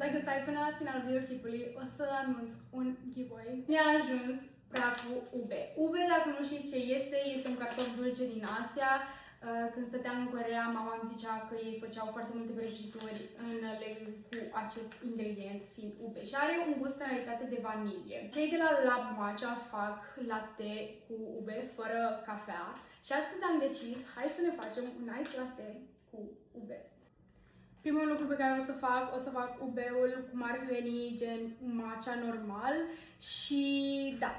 Dacă stai până la finalul videoclipului, o să anunț un giveaway. Mi-a ajuns praful ube. Ube, dacă nu știți ce este, este un cartof dulce din Asia. Când stăteam în Coreea, mama îmi zicea că ei făceau foarte multe prăjituri în legătură cu acest ingredient, fiind ube. Și are un gust în realitate de vanilie. Cei de la Lab Matcha fac latte cu ube, fără cafea. Și astăzi am decis, hai să ne facem un ice latte cu ube. Primul lucru pe care o să fac ubeul cum ar veni, gen matcha normal și da,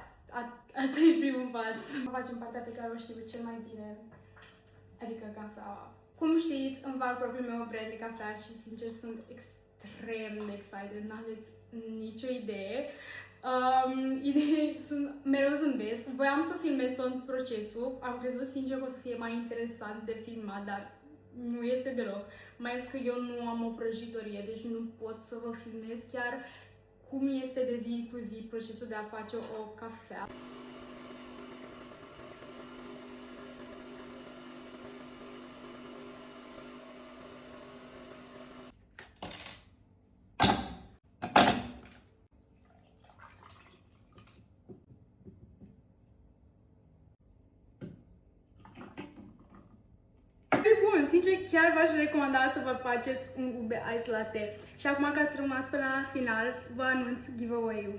asta e primul pas. Facem partea pe care o știu cel mai bine, adică cafeaua. Cum știți, îmi fac propriul meu brand de cafea și sincer sunt extrem de excited, n-aveți nicio idee. Mereu zâmbesc. Voiam să filmez tot procesul, am crezut sincer că o să fie mai interesant de filmat, dar nu este deloc. Mai ales că eu nu am o prăjitorie, deci nu pot să vă filmez chiar cum este de zi cu zi procesul de a face o cafea. Bun, sincer, chiar v-aș recomanda să vă faceți un ube ice latte. Și acum, ca să rămas până la final, vă anunț giveaway-ul.